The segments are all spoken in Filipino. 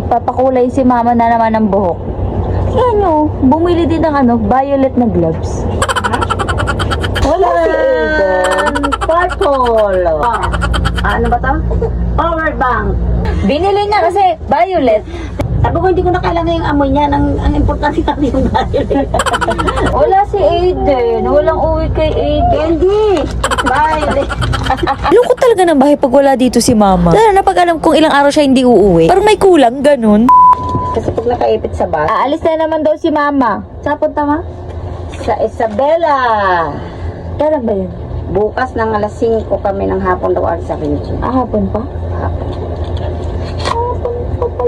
Nagpapakulay si mama na naman ng buhok. Yan nyo, bumili din ng violet na gloves. Wala si Aiden. Purple. Ano ba to? Power bank. Binili niya kasi violet. Sabi ko, hindi ko na kailangan yung amoy niya. Ang importante natin yung violet. Wala si Aiden. Walang uwi kay Aiden. Candy. Violet. Lungkot talaga ng bahay pag wala dito si mama. Lalo na pag alam kong ilang araw siya hindi uuwi. Parang may kulang, ganun. Kasi pag nakaipit sa bus. Aalis na naman daw si mama. Saan punta ma? Sa Isabela. Kailan ba yun? Bukas ng alas 5 kami ng hapon daw sa Vinci. Hapon pa?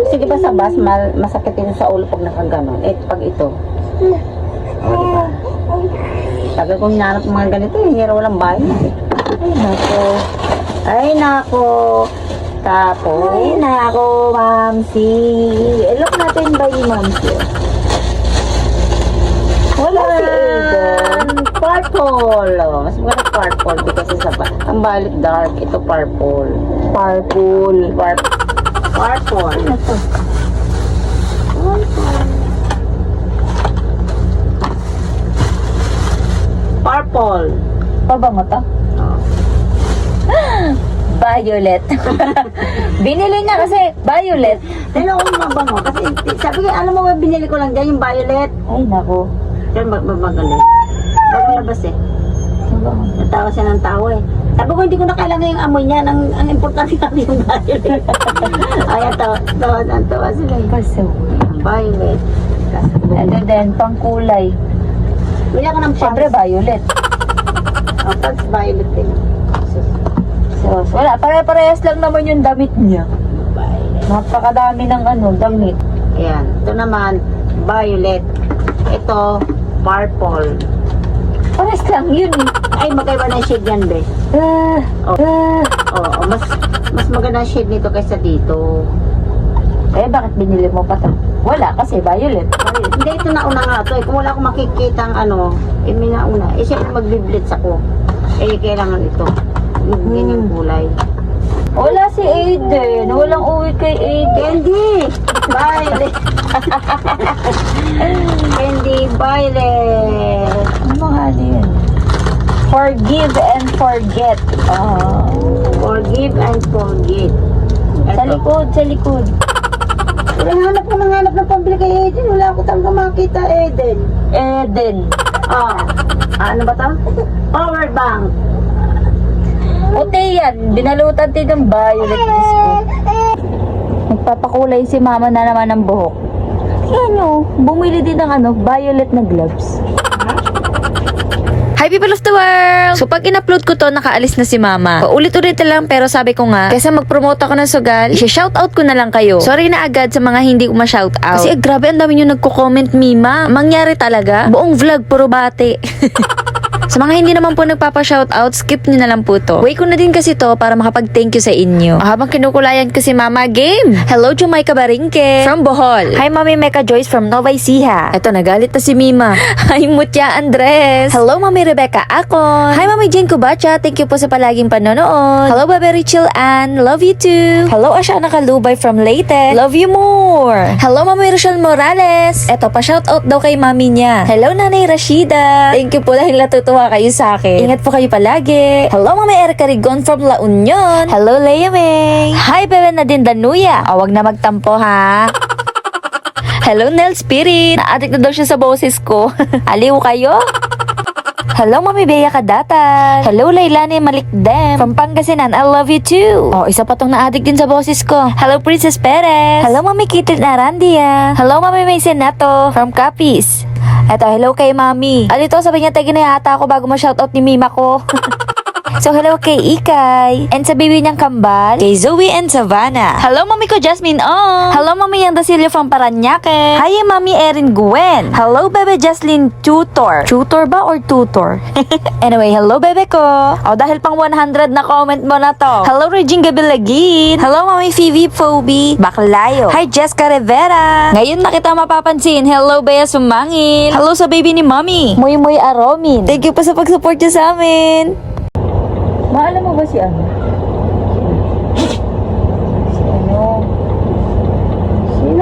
Sige ba sa bus, masakit din sa ulo pag nakaganon. Pag ito. Diba? Tagal kong hinanap ng mga ganito hira walang bahay. Ay, nako. Ay, nako. Tapos, Ay, nako, Mamsi. Look natin ba yung Mamsi? Wala si Aiden. purple. Mas maganda purple because sa ang balik dark. Ito purple. Purple. Purple. Ano to? Purple. Pabango to? Violet. Binili niya kasi violet. Pero kung mabango, kasi sabi ko, alam mo ba, binili ko lang dyan yung violet. Ay, nako. Yan, magaling. Bagong labas eh. Natawa siya ng tawa eh. Sabi ko, hindi ko na kailangan yung amoy niya. Ang importante natin yung violet. Ay, tawa sila eh. Kaso. Violet. Ito din, pangkulay. Wala ka ng Siyempre, violet. pants violet din. So, wala. Pare-parehas lang naman yung damit niya. Violet. Napakadami ng damit. Ayan. Ito naman, violet. Ito, purple. Parehas lang yun eh. Ay, magkaiba na shade yan, be. Mas maganda shade nito kaysa dito. Eh, bakit binili mo pa to? Wala, kasi violet. Hindi, ito nauna nga ito. Kung wala akong makikita ang may nauna. Siyempre magbiblitz ako. Kailangan ito. Yung kulay. Wala si Aiden. Walang uwi kay Aiden. Candy! Violet! Candy violet! Ang mahal yun. Forgive and forget. Forgive and forget. Sa likod. Hanap ng pambili kay Eden. Wala ako talaga makita, Eden. Eden. Ano ba to? Power bank. Puti yan. Binalutan din ng violet disco. Nagpapakulay si mama na naman ng buhok. Yan nyo, bumili din ng violet na gloves. Hi people of the world! So pag in-upload ko to, nakaalis na si mama. Paulit-ulit na lang pero sabi ko nga, kaysa mag-promote ako ng sugal, i-shoutout ko na lang kayo. Sorry na agad sa mga hindi ko ma-shoutout. Kasi grabe ang dami nyo nagko-comment, Mima. Mangyari talaga. Buong vlog, puro bate. Sa mga hindi naman po nagpapa-shoutout, skip nyo na lang po to. Way ko na din kasi to para makapag-thank you sa inyo. Habang kinukulayan ko si Mama Game. Hello, Jumayka Baringke from Bohol. Hi, Mami Mecca Joyce from Nueva Ecija. Eto, nagalit na si Mima. Hi, Mutya Andres. Hello, Mami Rebecca Akon. Hi, Mami Jane Kubacha. Thank you po sa palaging panonood. Hello, Babe Richel Ann. Love you too. Hello, Ashana Kalubay from Leyte. Love you more. Hello, Mami Rochelle Morales. Eto, pa-shoutout daw kay Mami niya. Hello, Nanay Rashida. Thank you po dahil natutuwa kayo sa akin. Ingat po kayo palagi. Hello, Mami Erica Rigon from La Union. Hello, Leia May. Hi, Bebe Nadine Danuya. Wag na magtampo, ha? Hello, Nel Spirit. Na-addict na daw siya sa boses ko. Aliw kayo? Hello, Mami Bea Kadatan. Hello, Lailani Malikdem from Pangasinan. I love you too. Isa pa tong na-addict din sa boses ko. Hello, Princess Perez. Hello, Mami Kitit Narandia. Hello, Mami May Senato from Capiz. Eto, hello kay Mami. Alito, sabi niya, tagi na yata ako bago ma-shoutout ni Mima ko. So, hello kay Ikay. And sa baby niyang kambal, kay Zoe and Savannah. Hello, Mami ko Jasmine Ong. Hello, Mami Yang Dasilio from Paranaque. Hi, Mami Erin Gwen. Hello, Bebe Jocelyn Tutor. Tutor ba or tutor? Anyway, hello, Bebe ko. Dahil pang 100 na comment mo na to. Hello, Regine Gabilagin. Hello, Mami Phoebe Phoebe. Baklayo. Hi, Jessica Rivera. Ngayon na kita mapapansin. Hello, Bea Sumangil. Hello sa baby ni Mami. Muy Aromin. Thank you pa sa pag-support niyo sa amin. Maalam mo ba si ano? Si ano? Sino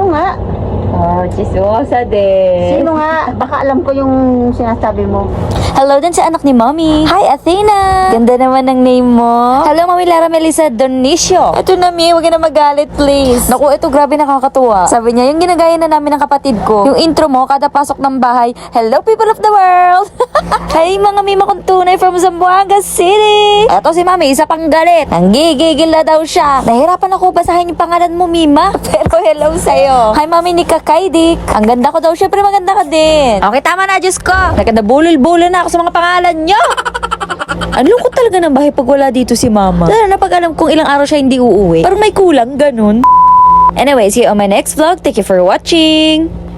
Chismosa din. Sino nga? Baka alam ko yung sinasabi mo. Hello din sa anak ni Mommy. Hi, Athena. Ganda naman ng name mo. Hello, Mami Lara Melissa Donicio. Ito na, Mi. Huwag ka na magalit, please. Naku, ito grabe nakakatuwa. Sabi niya, yung ginagaya na namin ng kapatid ko, yung intro mo, kada pasok ng bahay, hello, people of the world. Hi, mga Mima kong tunay from Zamboanga City. Ito si Mami, isa pang galit. Nanggigigil na daw siya. Nahirapan ako basahin yung pangalan mo, Mima. Pero hello sa'yo. Hi, Mami ni Kakaidik. Ang ganda ko daw. Syempre, maganda ka din. Okay, tama na, Diyos ko. Nagkadabulol-bulol na ako sa mga pangalan nyo. Ang lungkot talaga ng bahay pag wala dito si Mama. Lalo na pag alam kong ilang araw siya hindi uuwi. Parang may kulang, ganun. Anyway, see you on my next vlog. Thank you for watching.